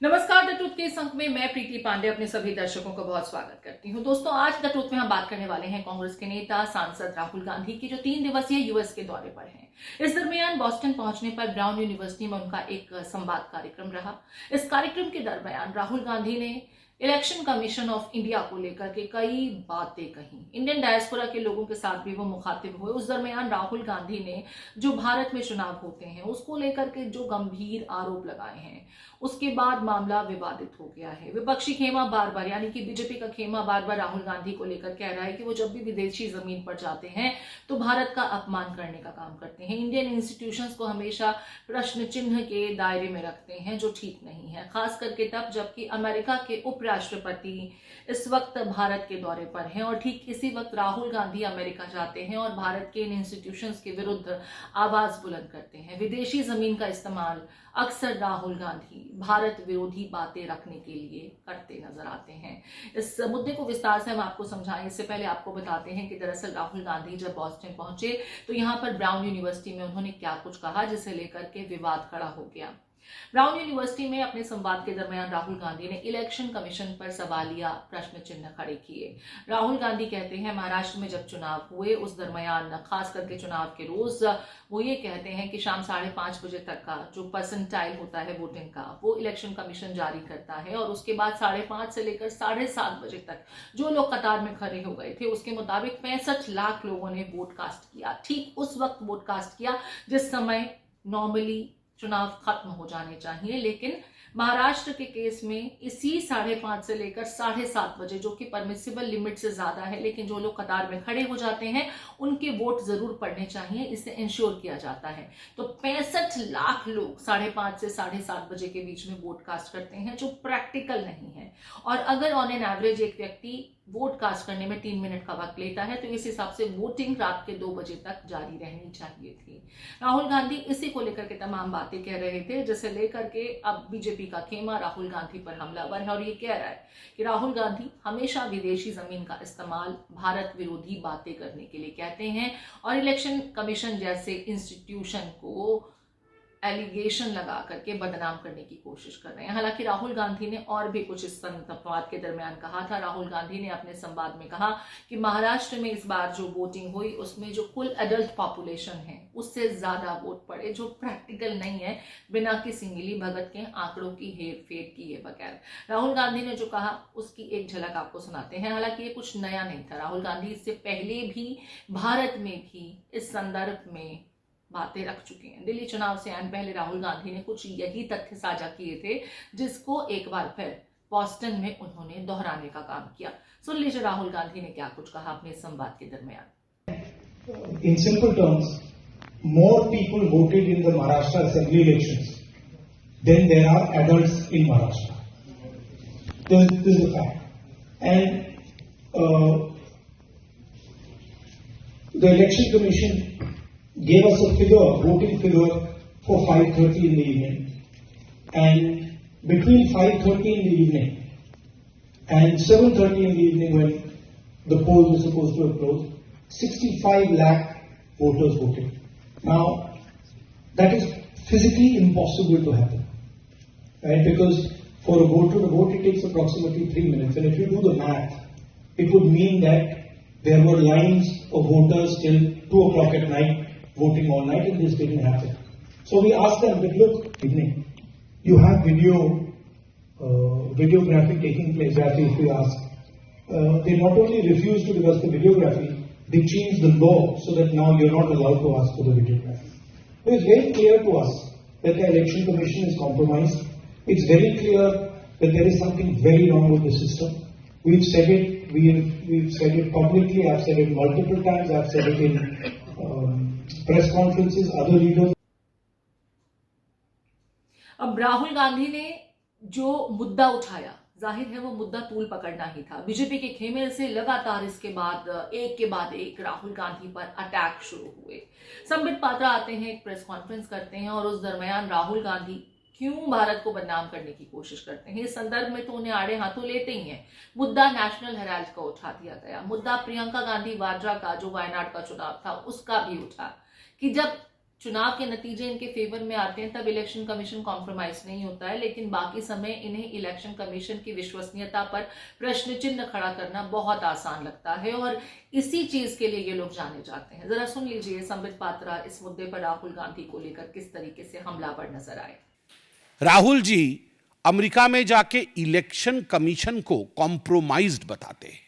नमस्कार। The truth के इस अंक में मैं प्रीति पांडे अपने सभी दर्शकों का बहुत स्वागत करती हूं। दोस्तों, आज द ट्रूथ में हम बात करने वाले हैं कांग्रेस के नेता सांसद राहुल गांधी की, जो 3 दिवसीय यूएस के दौरे पर हैं। इस दरमियान बॉस्टन पहुंचने पर ब्राउन यूनिवर्सिटी में उनका एक संवाद कार्यक्रम रहा। इस कार्यक्रम के दरमियान राहुल गांधी ने इलेक्शन कमीशन ऑफ इंडिया को लेकर के कई बातें कही। इंडियन डायस्पोरा के लोगों के साथ भी वो मुखातिब हुए। उस दरमियान राहुल गांधी ने जो भारत में चुनाव होते हैं उसको लेकर के जो गंभीर आरोप लगाए हैं, उसके बाद मामला विवादित हो गया है। विपक्षी खेमा बार बार, यानी कि बीजेपी का खेमा बार बार राहुल गांधी को लेकर कह रहा है कि वो जब भी विदेशी जमीन पर जाते हैं तो भारत का अपमान करने का काम करते हैं, इंडियन इंस्टीट्यूशंस को हमेशा प्रश्न चिन्ह के दायरे में रखते हैं, जो ठीक नहीं है। खास करके तब जबकि अमेरिका के उपराष्ट्रपति इस वक्त भारत के दौरे पर हैं और ठीक इसी वक्त राहुल गांधी अमेरिका जाते हैं और भारत के इन इंस्टीट्यूशंस के विरुद्ध आवाज बुलंद करते हैं। विदेशी जमीन का इस्तेमाल अक्सर राहुल गांधी भारत विरोधी बातें रखने के लिए करते नजर आते हैं। इस मुद्दे को विस्तार से हम आपको समझाएं, इससे पहले आपको बताते हैं कि दरअसल राहुल गांधी जब बॉस्टन पहुंचे तो यहां पर ब्राउन यूनिवर्सिटी में उन्होंने क्या कुछ कहा, जिसे लेकर के विवाद खड़ा हो गया। ब्राउन यूनिवर्सिटी में अपने संवाद के दरमियान राहुल गांधी ने इलेक्शन कमीशन पर सवालिया प्रश्न चिन्ह खड़े किए। राहुल गांधी कहते हैं महाराष्ट्र में जब चुनाव हुए उस दरमियान, खास करके चुनाव के रोज, वो ये कहते हैं कि शाम 5:30 बजे तक का जो परसेंटाइल होता है वोटिंग का, वो इलेक्शन कमीशन जारी करता है और उसके बाद 5:30 से लेकर 7:30 बजे तक जो लोग कतार में खड़े हो गए थे उसके मुताबिक 65 लाख लोगों ने वोट कास्ट किया। ठीक उस वक्त वोट कास्ट किया जिस समय नॉर्मली चुनाव खत्म हो जाने चाहिए, लेकिन महाराष्ट्र के केस में इसी 5:30 से लेकर 7:30 बजे, जो कि परमिसिबल लिमिट से ज्यादा है, लेकिन जो लोग कतार में खड़े हो जाते हैं उनके वोट जरूर पड़ने चाहिए, इससे इंश्योर किया जाता है। तो 65 लाख लोग 5:30 से 7:30 बजे के बीच में वोट कास्ट करते हैं, जो प्रैक्टिकल नहीं है। और अगर ऑन एन एवरेज एक व्यक्ति वोट कास्ट करने में 3 मिनट का वक्त लेता है तो इस हिसाब से वोटिंग रात के 2 बजे तक जारी रहनी चाहिए थी। राहुल गांधी इसी को लेकर के तमाम बातें कह रहे थे, जिसे लेकर के अब बीजेपी का खेमा राहुल गांधी पर हमलावर है और ये कह रहा है कि राहुल गांधी हमेशा विदेशी जमीन का इस्तेमाल भारत विरोधी बातें करने के लिए कहते हैं और इलेक्शन कमीशन जैसे इंस्टीट्यूशन को एलिगेशन लगा करके बदनाम करने की कोशिश कर रहे हैं। हालांकि राहुल गांधी ने और भी कुछ इस संवाद के दरमियान कहा था। राहुल गांधी ने अपने संवाद में कहा कि महाराष्ट्र में इस बार जो वोटिंग हुई उसमें जो कुल एडल्ट पॉपुलेशन है उससे ज्यादा वोट पड़े, जो प्रैक्टिकल नहीं है, बिना किसी मिली भगत के आंकड़ों की हेर फेर किए बगैर। राहुल गांधी ने जो कहा उसकी एक झलक आपको सुनाते हैं। हालांकि ये कुछ नया नहीं था, राहुल गांधी इससे पहले भी भारत में भी इस संदर्भ में बातें रख चुके हैं। दिल्ली चुनाव से आने पहले राहुल गांधी ने कुछ यही तथ्य साझा किए थे, जिसको एक बार फिर बॉस्टन में उन्होंने दोहराने का काम किया। सुन लीजिए राहुल गांधी ने क्या कुछ कहा अपने संवाद के दरमियान। In simple terms, more people voted in the Maharashtra assembly elections than there are adults in Maharashtra. This is a fact. And the election commission gave us a figure, voting figure for 5:30 in the evening. And between 5:30 in the evening and 7:30 in the evening, when the polls were supposed to have closed, 65 lakh voters voted. Now, that is physically impossible to happen, right? Because for a voter to vote, it takes approximately 3 minutes. And if you do the math, it would mean that there were lines of voters till 2 o'clock at night voting all night, and this didn't happen. So we asked them that, look, evening, you have videography taking place, as if we ask. They not only refused to give us the videography, they changed the law so that now you're not allowed to ask for the videography. It is very clear to us that the election commission is compromised. It's very clear that there is something very wrong with the system. We've said it. We've said it publicly. I've said it multiple times. I've said it in press conferences, other leaders. अब राहुल गांधी ने जो मुद्दा उठाया, जाहिर है वो मुद्दा तूल पकड़ना ही था। बीजेपी के खेमे से लगातार इसके बाद एक के बाद एक राहुल गांधी पर अटैक शुरू हुए। संबित पात्रा आते हैं, एक प्रेस कॉन्फ्रेंस करते हैं और उस दरमियान राहुल गांधी क्यों भारत को बदनाम करने की कोशिश करते हैं, इस संदर्भ में तो उन्हें आड़े हाथों लेते ही हैं। मुद्दा नेशनल हेराल्ड का उठा दिया गया, मुद्दा प्रियंका गांधी वाड्रा का जो वायनाड का चुनाव था उसका भी उठा कि जब चुनाव के नतीजे इनके फेवर में आते हैं तब इलेक्शन कमीशन कॉम्प्रोमाइज नहीं होता है, लेकिन बाकी समय इन्हें इलेक्शन कमीशन की विश्वसनीयता पर प्रश्न चिन्ह खड़ा करना बहुत आसान लगता है और इसी चीज के लिए ये लोग जाने जाते हैं। जरा सुन लीजिए संबित पात्रा इस मुद्दे पर राहुल गांधी को लेकर किस तरीके से हमलावर नजर आए। राहुल जी अमेरिका में जाके इलेक्शन कमीशन को कॉम्प्रोमाइज्ड बताते हैं।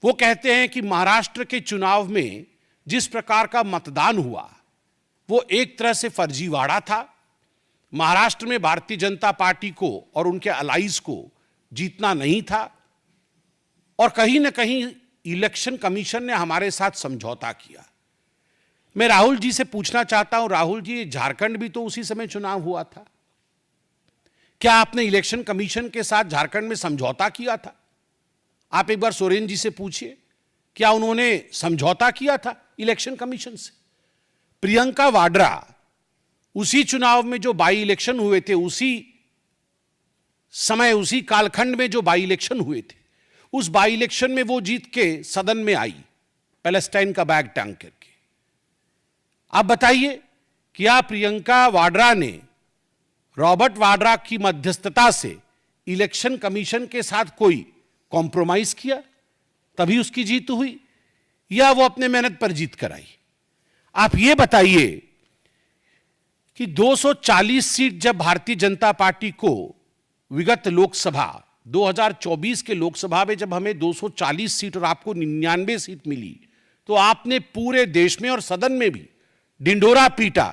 वो कहते हैं कि महाराष्ट्र के चुनाव में जिस प्रकार का मतदान हुआ वो एक तरह से फर्जीवाड़ा था। महाराष्ट्र में भारतीय जनता पार्टी को और उनके अलाइज को जीतना नहीं था और कहीं ना कहीं इलेक्शन कमीशन ने हमारे साथ समझौता किया। मैं राहुल जी से पूछना चाहता हूं, राहुल जी झारखंड भी तो उसी समय चुनाव हुआ था, क्या आपने इलेक्शन कमीशन के साथ झारखंड में समझौता किया था? आप एक बार सोरेन जी से पूछिए, क्या उन्होंने समझौता किया था इलेक्शन कमीशन से? प्रियंका वाड्रा उसी चुनाव में जो बाई इलेक्शन हुए थे, उसी समय उसी कालखंड में जो बाई इलेक्शन हुए थे, उस बाई इलेक्शन में वो जीत के सदन में आई पैलेस्टाइन का बैग टांग करके। आप बताइए, क्या प्रियंका वाड्रा ने रॉबर्ट वाड्रा की मध्यस्थता से इलेक्शन कमीशन के साथ कोई कॉम्प्रोमाइज किया तभी उसकी जीत हुई, या वो अपने मेहनत पर जीत कर आई? आप ये बताइए कि 240 सीट जब भारतीय जनता पार्टी को विगत लोकसभा 2024 के लोकसभा में जब हमें 240 सीट और आपको 99 सीट मिली, तो आपने पूरे देश में और सदन में भी डिंडोरा पीटा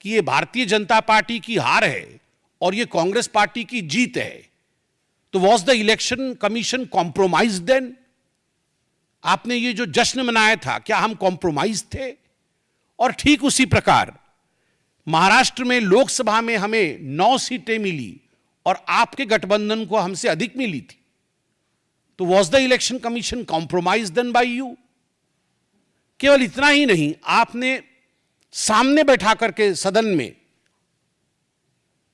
कि ये भारतीय जनता पार्टी की हार है और ये कांग्रेस पार्टी की जीत है। तो was the election commission compromise then? आपने ये जो जश्न मनाया था, क्या हम कॉम्प्रोमाइज थे? और ठीक उसी प्रकार महाराष्ट्र में लोकसभा में हमें 9 सीटें मिली और आपके गठबंधन को हमसे अधिक मिली थी। तो was the election commission compromise then by you? केवल इतना ही नहीं, आपने सामने बैठा करके सदन में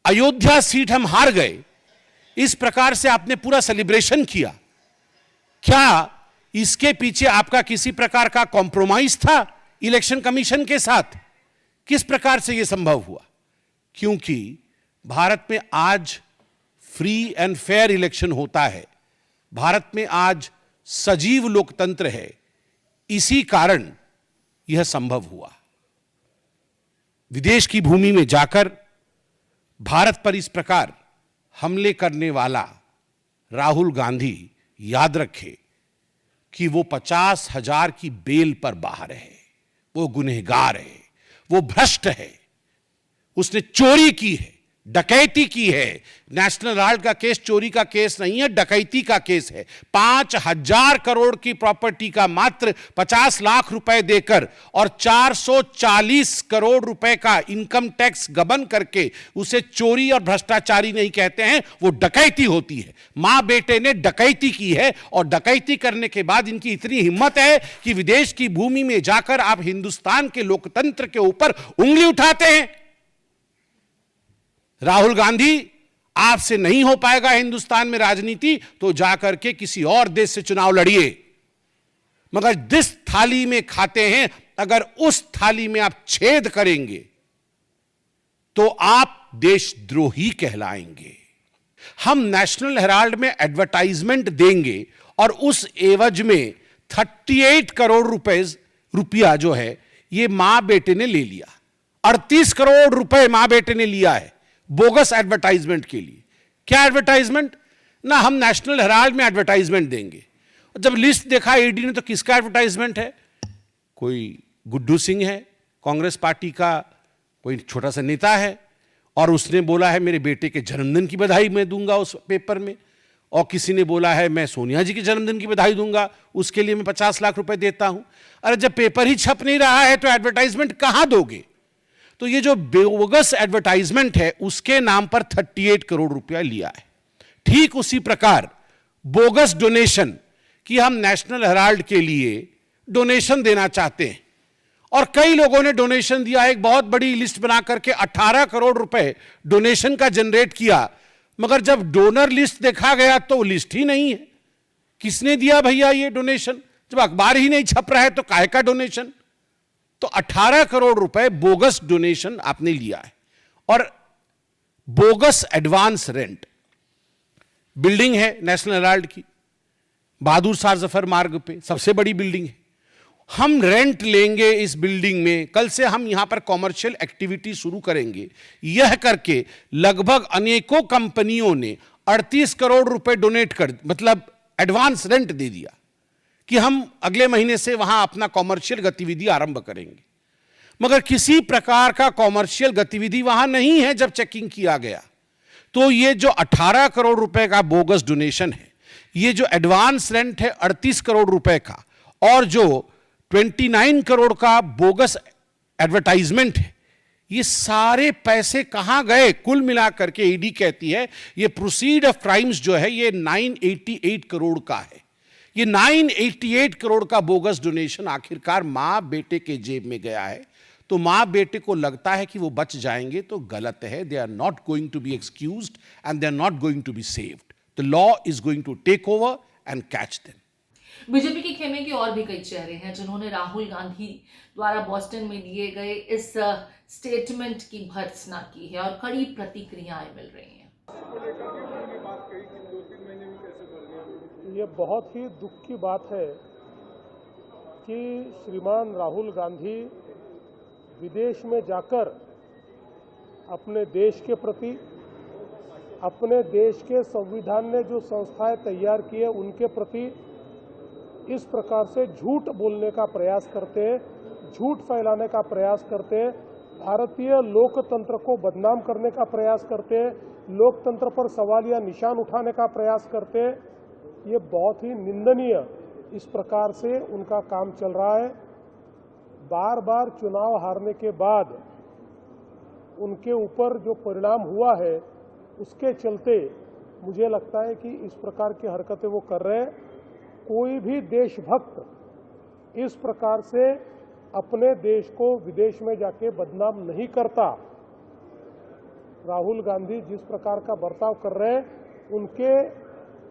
अयोध्या सीट हम हार गए, इस प्रकार से आपने पूरा सेलिब्रेशन किया। क्या इसके पीछे आपका किसी प्रकार का कॉम्प्रोमाइज था इलेक्शन कमीशन के साथ? किस प्रकार से यह संभव हुआ? क्योंकि भारत में आज फ्री एंड फेयर इलेक्शन होता है, भारत में आज सजीव लोकतंत्र है, इसी कारण यह संभव हुआ। विदेश की भूमि में जाकर भारत पर इस प्रकार हमले करने वाला राहुल गांधी याद रखे कि वो 50,000 की बेल पर बाहर है, वो गुनहगार है, वो भ्रष्ट है, उसने चोरी की है, डकैती की है। नेशनल हेराल्ड का केस चोरी का केस नहीं है, डकैती का केस है। 5,000 करोड़ की प्रॉपर्टी का मात्र 50 लाख रुपए देकर और 440 करोड़ रुपए का इनकम टैक्स गबन करके उसे चोरी और भ्रष्टाचारी नहीं कहते हैं, वो डकैती होती है। मां बेटे ने डकैती की है और डकैती करने के बाद इनकी इतनी हिम्मत है कि विदेश की भूमि में जाकर आप हिंदुस्तान के लोकतंत्र के ऊपर उंगली उठाते हैं। राहुल गांधी, आपसे नहीं हो पाएगा हिंदुस्तान में राजनीति, तो जाकर के किसी और देश से चुनाव लड़िए, मगर जिस थाली में खाते हैं अगर उस थाली में आप छेद करेंगे तो आप देशद्रोही कहलाएंगे। हम नेशनल हेराल्ड में एडवर्टाइजमेंट देंगे और उस एवज में 38 करोड़ रुपया जो है ये मां बेटे ने ले लिया। 38 करोड़ रुपए मां बेटे ने लिया है बोगस एडवर्टाइजमेंट के लिए। क्या एडवर्टाइजमेंट? ना हम नेशनल हेराल्ड में एडवर्टाइजमेंट देंगे। जब लिस्ट देखा ईडी ने तो किसका एडवर्टाइजमेंट है? कोई गुड्डू सिंह है, कांग्रेस पार्टी का कोई छोटा सा नेता है, और उसने बोला है मेरे बेटे के जन्मदिन की बधाई मैं दूंगा उस पेपर में, और किसी ने बोला है मैं सोनिया जी के जन्मदिन की बधाई दूंगा, उसके लिए मैं 50 लाख रुपए देता हूं। अरे जब पेपर ही छप नहीं रहा है तो एडवर्टाइजमेंट कहां दोगे? तो ये जो बोगस एडवर्टाइजमेंट है उसके नाम पर 38 करोड़ रुपया लिया है। ठीक उसी प्रकार बोगस डोनेशन कि हम नेशनल हेराल्ड के लिए डोनेशन देना चाहते हैं और कई लोगों ने डोनेशन दिया। एक बहुत बड़ी लिस्ट बना करके 18 करोड़ रुपए डोनेशन का जनरेट किया, मगर जब डोनर लिस्ट देखा गया तो लिस्ट ही नहीं है। किसने दिया भैया ये डोनेशन? जब अखबार ही नहीं छप रहा है तो काहे का डोनेशन? तो 18 करोड़ रुपए बोगस डोनेशन आपने लिया है और बोगस एडवांस रेंट। बिल्डिंग है नेशनल हेराल्ड की, बहादुर शाह जफर मार्ग पे सबसे बड़ी बिल्डिंग है। हम रेंट लेंगे इस बिल्डिंग में, कल से हम यहां पर कॉमर्शियल एक्टिविटी शुरू करेंगे, यह करके लगभग अनेकों कंपनियों ने 38 करोड़ रुपए डोनेट कर, मतलब एडवांस रेंट दे दिया कि हम अगले महीने से वहां अपना कॉमर्शियल गतिविधि आरंभ करेंगे। मगर किसी प्रकार का कॉमर्शियल गतिविधि वहां नहीं है। जब चेकिंग किया गया तो ये जो 18 करोड़ रुपए का बोगस डोनेशन है, ये जो एडवांस रेंट है 38 करोड़ रुपए का, और जो 29 करोड़ का बोगस एडवर्टाइजमेंट है, ये सारे पैसे कहां गए? कुल मिलाकर के ईडी कहती है ये प्रोसीड ऑफ क्राइम्स जो है ये 988 करोड़ का है। ये 988 करोड़ का बोगस डोनेशन आखिरकार मां बेटे के जेब में गया है। तो मां बेटे को लगता है कि वो बच जाएंगे, तो गलत है। They are not going to be excused and they are not going to be saved. The law is going to take over and catch them. BJP के खेमे के और भी कई चेहरे हैं जिन्होंने राहुल गांधी द्वारा बोस्टन में दिए गए इस स्टेटमेंट की भर्त्सना की है और कड़ी प्रतिक्रियाएं मिल रही हैं। ये बहुत ही दुख की बात है कि श्रीमान राहुल गांधी विदेश में जाकर अपने देश के प्रति, अपने देश के संविधान ने जो संस्थाएं तैयार की है उनके प्रति इस प्रकार से झूठ बोलने का प्रयास करते हैं, झूठ फैलाने का प्रयास करते हैं, भारतीय लोकतंत्र को बदनाम करने का प्रयास करते हैं, लोकतंत्र पर सवाल या निशान उठाने का प्रयास करते हैं। ये बहुत ही निंदनीय इस प्रकार से उनका काम चल रहा है। बार बार चुनाव हारने के बाद उनके ऊपर जो परिणाम हुआ है उसके चलते मुझे लगता है कि इस प्रकार की हरकतें वो कर रहे हैं। कोई भी देशभक्त इस प्रकार से अपने देश को विदेश में जाके बदनाम नहीं करता। राहुल गांधी जिस प्रकार का बर्ताव कर रहे हैं उनके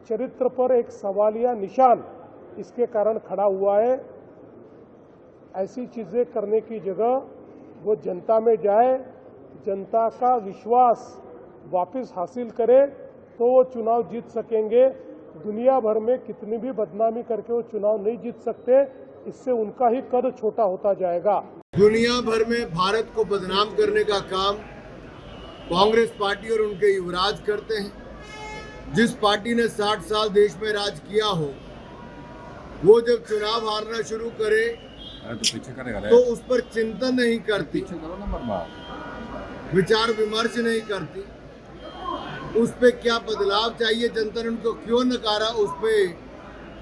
चरित्र पर एक सवालिया निशान इसके कारण खड़ा हुआ है। ऐसी चीजें करने की जगह वो जनता में जाए, जनता का विश्वास वापस हासिल करे तो वो चुनाव जीत सकेंगे। दुनिया भर में कितनी भी बदनामी करके वो चुनाव नहीं जीत सकते, इससे उनका ही कद छोटा होता जाएगा। दुनिया भर में भारत को बदनाम करने का काम कांग्रेस पार्टी और उनके युवराज करते हैं। जिस पार्टी ने 60 साल देश में राज किया हो, वो जब चुनाव हारना शुरू करे तो उस पर चिंतन नहीं करती, विचार विमर्श नहीं करती, उस पे क्या बदलाव चाहिए, जनता ने उनको क्यों नकारा,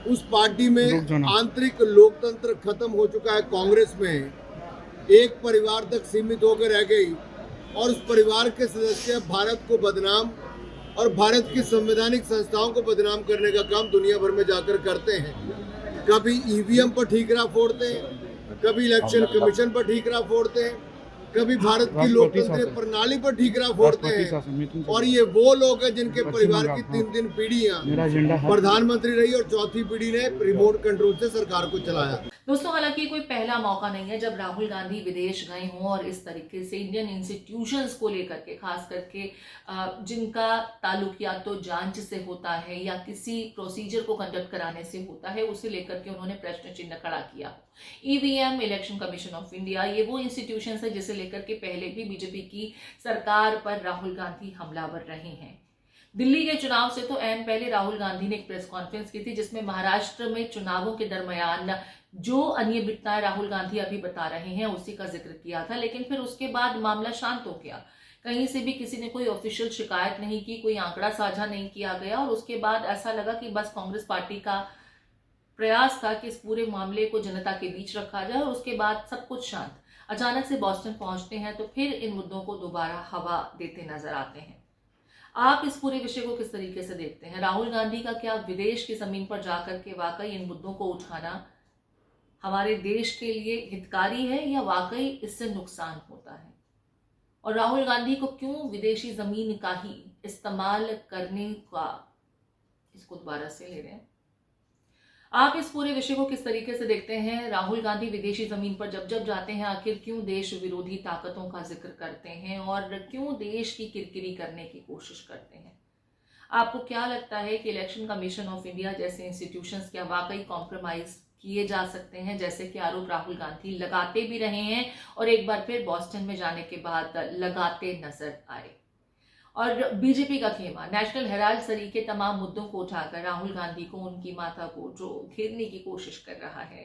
उस पार्टी में आंतरिक लोकतंत्र खत्म हो चुका है। कांग्रेस में एक परिवार तक सीमित होकर रह गई और उस परिवार के सदस्य भारत को बदनाम और भारत की संवैधानिक संस्थाओं को बदनाम करने का काम दुनिया भर में जाकर करते हैं। कभी ईवीएम पर ठीकरा फोड़ते हैं, कभी इलेक्शन कमीशन पर ठीकरा फोड़ते हैं, कभी भारत की लोकतंत्र प्रणाली पर ठीकरा फोड़ते हैं। और ये वो लोग हैं जिनके परिवार की 3 पीढ़ियां प्रधानमंत्री रही और चौथी पीढ़ी ने रिमोट कंट्रोल से सरकार को चलाया। दोस्तों, हालांकि कोई पहला मौका नहीं है जब राहुल गांधी विदेश गए हों और इस तरीके से इंडियन इंस्टीट्यूशंस को लेकर के, खास करके जिनका ताल्लुक या तो जांच से होता है या किसी प्रोसीजर को कंडक्ट कराने से होता है, उसे लेकर के उन्होंने प्रश्न चिन्ह खड़ा किया। EVM, election commission of India, ये वो इंस्टीट्यूशंस है जिसे लेकर के पहले भी बीजेपी की सरकार पर राहुल गांधी हमलावर रहे हैं। दिल्ली के चुनाव से तो ऐन पहले राहुल गांधी ने एक प्रेस कॉन्फ्रेंस की थी जिसमें महाराष्ट्र में चुनावों के दरमियान जो अनियमितताएं राहुल गांधी अभी बता रहे हैं उसी का जिक्र किया था। लेकिन फिर उसके बाद मामला शांत हो गया, कहीं से भी किसी ने कोई ऑफिशियल शिकायत नहीं की, कोई आंकड़ा साझा नहीं किया गया और उसके बाद ऐसा लगा कि बस कांग्रेस पार्टी का प्रयास था कि इस पूरे मामले को जनता के बीच रखा जाए और उसके बाद सब कुछ शांत। अचानक से बोस्टन पहुंचते हैं तो फिर इन मुद्दों को दोबारा हवा देते नजर आते हैं। आप इस पूरे विषय को किस तरीके से देखते हैं? राहुल गांधी का क्या विदेश की जमीन पर जाकर के वाकई इन मुद्दों को उठाना हमारे देश के लिए हितकारी है या वाकई इससे नुकसान होता है? और राहुल गांधी को क्यों विदेशी जमीन का ही इस्तेमाल करने का, इसको दोबारा से ले रहे हैं, आप इस पूरे विषय को किस तरीके से देखते हैं? राहुल गांधी विदेशी जमीन पर जब जब जाते हैं आखिर क्यों देश विरोधी ताकतों का जिक्र करते हैं और क्यों देश की किरकिरी करने की कोशिश करते हैं? आपको क्या लगता है कि इलेक्शन कमीशन ऑफ इंडिया जैसे इंस्टीट्यूशंस क्या वाकई कॉम्प्रोमाइज किए जा सकते हैं, जैसे कि आरोप राहुल गांधी लगाते भी रहे हैं और एक बार फिर बॉस्टन में जाने के बाद लगाते नजर आए? और बीजेपी का खेमा नेशनल हेराल्ड सरी के तमाम मुद्दों को उठाकर राहुल गांधी को, उनकी माता को जो घेरने की कोशिश कर रहा है।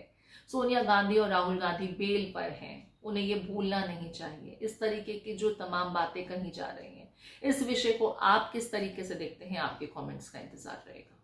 सोनिया गांधी और राहुल गांधी बेल पर हैं, उन्हें ये भूलना नहीं चाहिए। इस तरीके की जो तमाम बातें कही जा रही हैं, इस विषय को आप किस तरीके से देखते हैं? आपके कमेंट्स का इंतजार रहेगा।